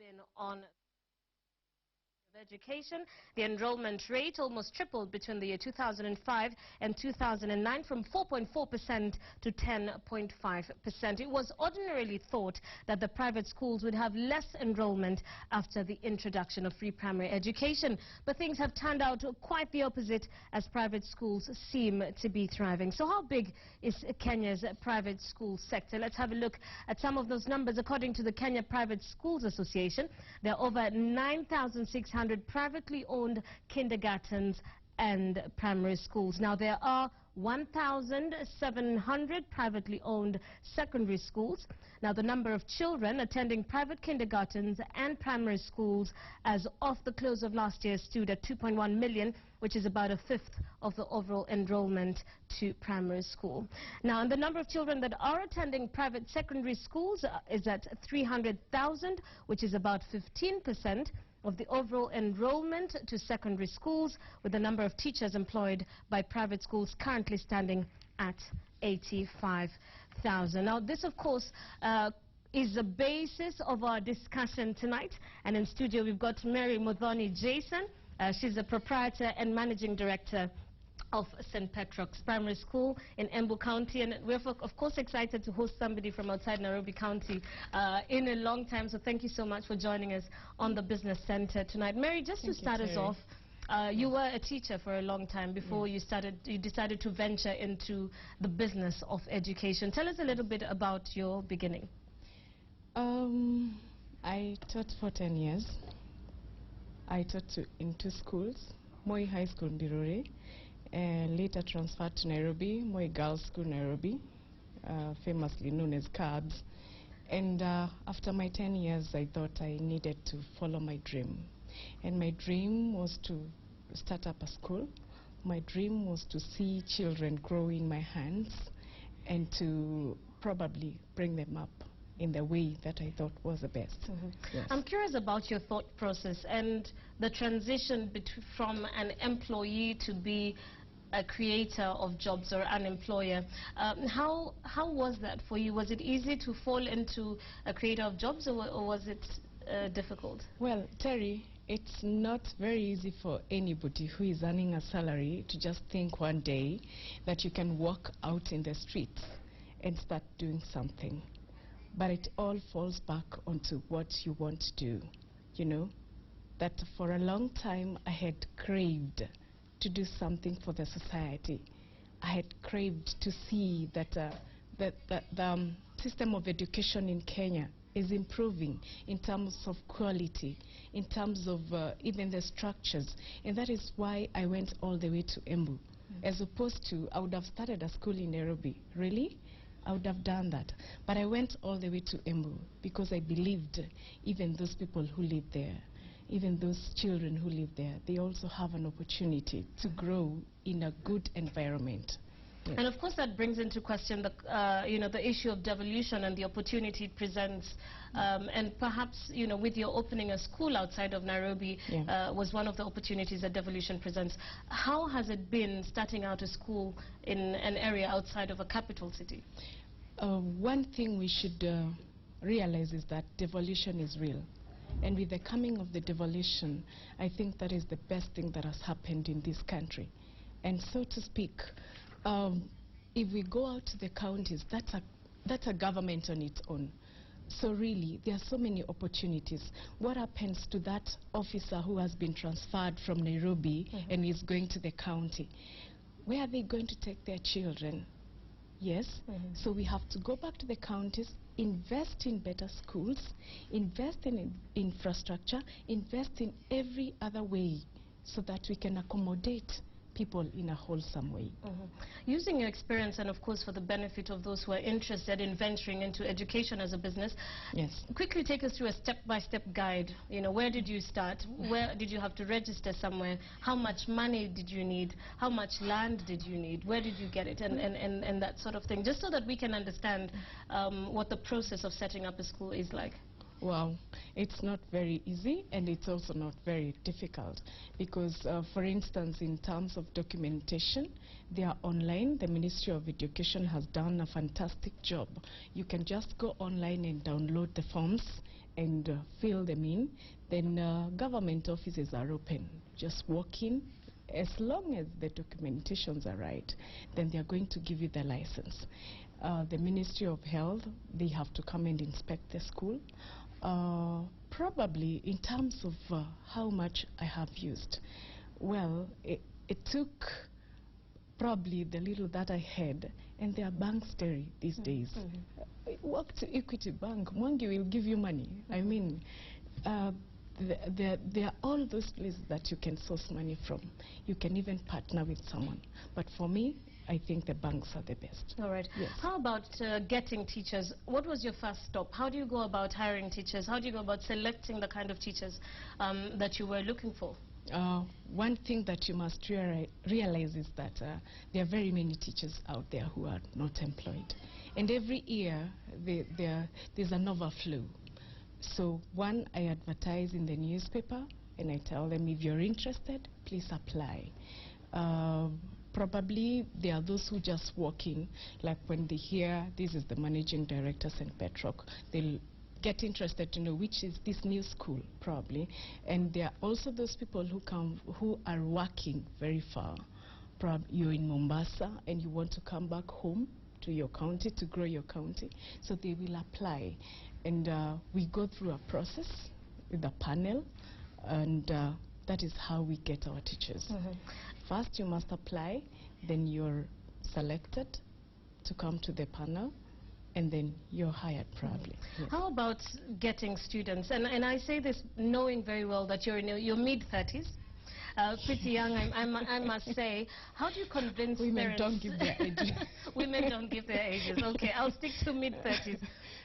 been on of education. The enrollment rate almost tripled between the year 2005 and 2009 from 4.4% to 10.5%. It was ordinarily thought that the private schools would have less enrollment after the introduction of free primary education. But things have turned out quite the opposite as private schools seem to be thriving. So how big is Kenya's private school sector? Let's have a look at some of those numbers. According to the Kenya Private Schools Association, there are over 9,600 privately owned kindergartens and primary schools. Now, there are 1,700 privately owned secondary schools. Now, the number of children attending private kindergartens and primary schools as of the close of last year stood at 2.1 million, which is about a fifth of the overall enrollment to primary school. Now, and the number of children that are attending private secondary schools is at 300,000, which is about 15% of the overall enrollment to secondary schools, with the number of teachers employed by private schools currently standing at 85,000. Now, this, of course, is the basis of our discussion tonight. And in studio, we've got Mary Muthoni Jason. She's the proprietor and managing director of St. Petrock's Primary School in Embu County, and we're of course excited to host somebody from outside Nairobi County in a long time. So thank you so much for joining us on the Business Center tonight. Mary, just to start us off, you were a teacher for a long time before you decided to venture into the business of education. Tell us a little bit about your beginning. I taught for 10 years. I taught in two schools, Moi High School, Ndirori, later transferred to Nairobi, Moi Girls School, Nairobi, famously known as CABS. And after my 10 years, I thought I needed to follow my dream. And my dream was to start up a school. My dream was to see children grow in my hands and to probably bring them up in the way that I thought was the best. Yes. I'm curious about your thought process and the transition from an employee to be a creator of jobs or an employer. How was that for you? Was it easy to fall into a creator of jobs, or was it difficult? Well, Terry, it's not very easy for anybody who is earning a salary to just think one day that you can walk out in the streets and start doing something. But it all falls back onto what you want to do. You know, that for a long time I had craved to do something for the society. I had craved to see that the system of education in Kenya is improving in terms of quality, in terms of even the structures. And that is why I went all the way to Embu. As opposed to, I would have started a school in Nairobi. Really? I would have done that. But I went all the way to Embu because I believed even those people who live there, even those children who live there, they also have an opportunity to grow in a good environment. Yes. And of course that brings into question the, the issue of devolution and the opportunity it presents. And perhaps, with your opening a school outside of Nairobi was one of the opportunities that devolution presents. How has it been starting out a school in an area outside of a capital city? One thing we should realize is that devolution is real. And with the coming of the devolution, I think that is the best thing that has happened in this country. And so to speak, if we go out to the counties, that's a government on its own. So really, there are so many opportunities. What happens to that officer who has been transferred from Nairobi and is going to the county? Where are they going to take their children? Yes, so we have to go back to the counties, invest in better schools, invest in infrastructure, invest in every other way so that we can accommodate people in a wholesome way. Using your experience and of course for the benefit of those who are interested in venturing into education as a business, quickly take us through a step-by-step guide. Where did you start? Where did you have to register somewhere? How much money did you need? How much land did you need? Where did you get it? And that sort of thing, just so that we can understand what the process of setting up a school is like. Wow, It's not very easy, and it's also not very difficult because, for instance, in terms of documentation, they are online. The Ministry of Education has done a fantastic job. You can just go online and download the forms and fill them in. Then government offices are open. Just walk in. As long as the documentations are right, then they are going to give you the license. The Ministry of Health, they have to come and inspect the school. Probably in terms of how much I have used, well, it took probably the little that I had, and they are bank steady these days. Walk to Equity Bank, Mwangi will give you money. I mean, there are all those places that you can source money from. You can even partner with someone. But for me, I think the banks are the best. All right. Yes. How about getting teachers? What was your first stop? How do you go about hiring teachers? How do you go about selecting the kind of teachers that you were looking for? One thing that you must realize is that there are very many teachers out there who are not employed. And every year, there's an overflow. So one, I advertise in the newspaper, and I tell them, if you're interested, please apply. Probably there are those who just walk in, like when they hear this is the managing director, St. Petrock, they'll get interested to know which is this new school, probably. And there are also those people who come, who are working very far. You're in Mombasa and you want to come back home to your county, to grow your county, so they will apply. And we go through a process with a panel, and that is how we get our teachers. First, you must apply, then you're selected to come to the panel, and then you're hired, probably. Yes. How about getting students? And I say this knowing very well that you're in your mid-30s. Pretty young, I must say. How do you convince Women parents? don't give their ages. Women don't give their ages. Okay, I'll stick to mid-30s.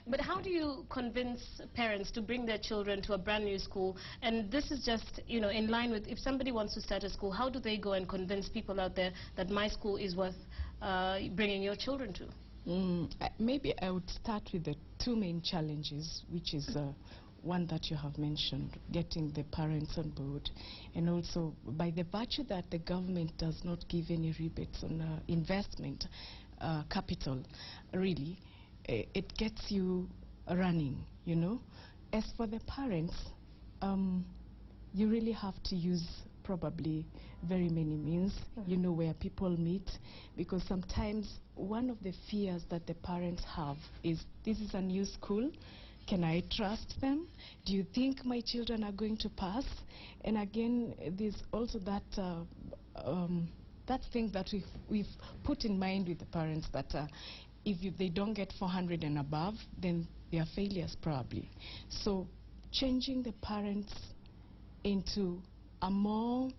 But how do you convince parents to bring their children to a brand new school? And this is just, you know, in line with if somebody wants to start a school, how do they go and convince people out there that my school is worth bringing your children to? Maybe I would start with the two main challenges, which is one that you have mentioned, getting the parents on board, and also by the virtue that the government does not give any rebates on investment capital, really, it gets you running, you know. As for the parents, you really have to use probably very many means, you know, where people meet, because sometimes one of the fears that the parents have is, this is a new school, can I trust them? Do you think my children are going to pass? And again, there's also that that thing that we've put in mind with the parents, that if they don't get 400 and above, then they are failures, probably. So changing the parents into a more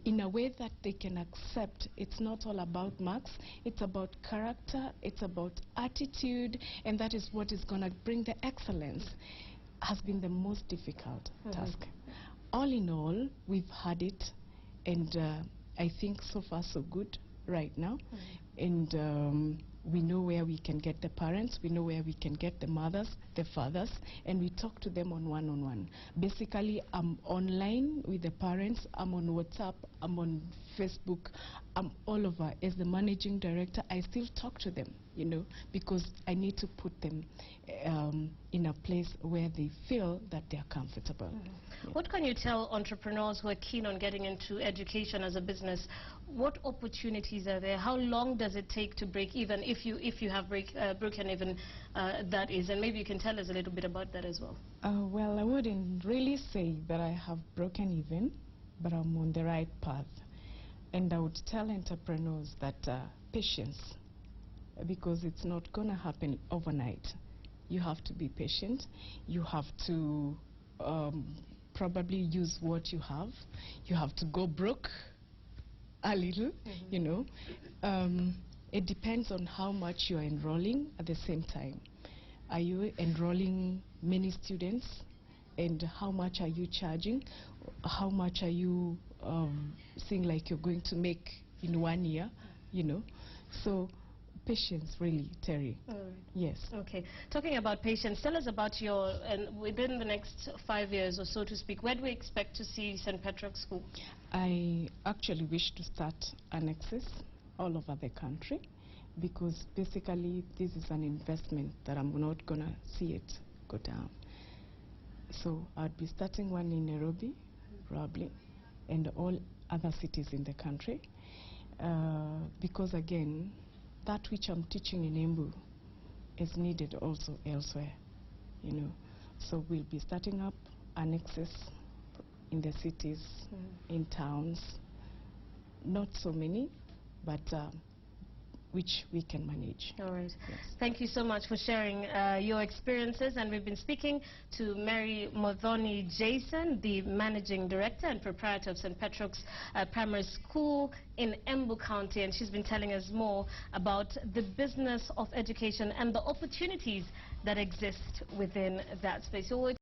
in a way that they can accept it's not all about marks, it's about character, it's about attitude, and that is what is going to bring the excellence, has been the most difficult task. All in all, we've had it, and I think so far so good right now. And we know where we can get the parents, we know where we can get the mothers, the fathers, and we talk to them on one-on-one. Basically, I'm online with the parents, I'm on WhatsApp, I'm on Facebook, I'm all over. As the managing director, I still talk to them, you know, because I need to put them in a place where they feel that they are comfortable. Yeah. What can you tell entrepreneurs who are keen on getting into education as a business? What opportunities are there? How long does it take to break even, if you have broken even, that is? And maybe you can tell us a little bit about that as well. Well, I wouldn't really say that I have broken even, but I'm on the right path. And I would tell entrepreneurs that patience, because it's not going to happen overnight. You have to be patient. You have to probably use what you have. You have to go broke a little, you know. It depends on how much you are enrolling at the same time. Are you enrolling many students? And how much are you charging? How much are you seeing like you're going to make in 1 year, you know? So patience, really, Terry. All right. Yes. Okay. Talking about patience, tell us about your, and within the next 5 years or so to speak, where do we expect to see St. Petrock's School? I actually wish to start annexes all over the country, because basically this is an investment that I'm not going to see it go down. So I'd be starting one in Nairobi, probably, and all other cities in the country, because again, that which I'm teaching in Embu is needed also elsewhere, you know. So we'll be starting up annexes in the cities, in towns, not so many, but which we can manage. All right. Yes. Thank you so much for sharing your experiences. And we've been speaking to Mary Muthoni Jason, the Managing Director and Proprietor of St. Petrock's Primary School in Embu County. And she's been telling us more about the business of education and the opportunities that exist within that space. So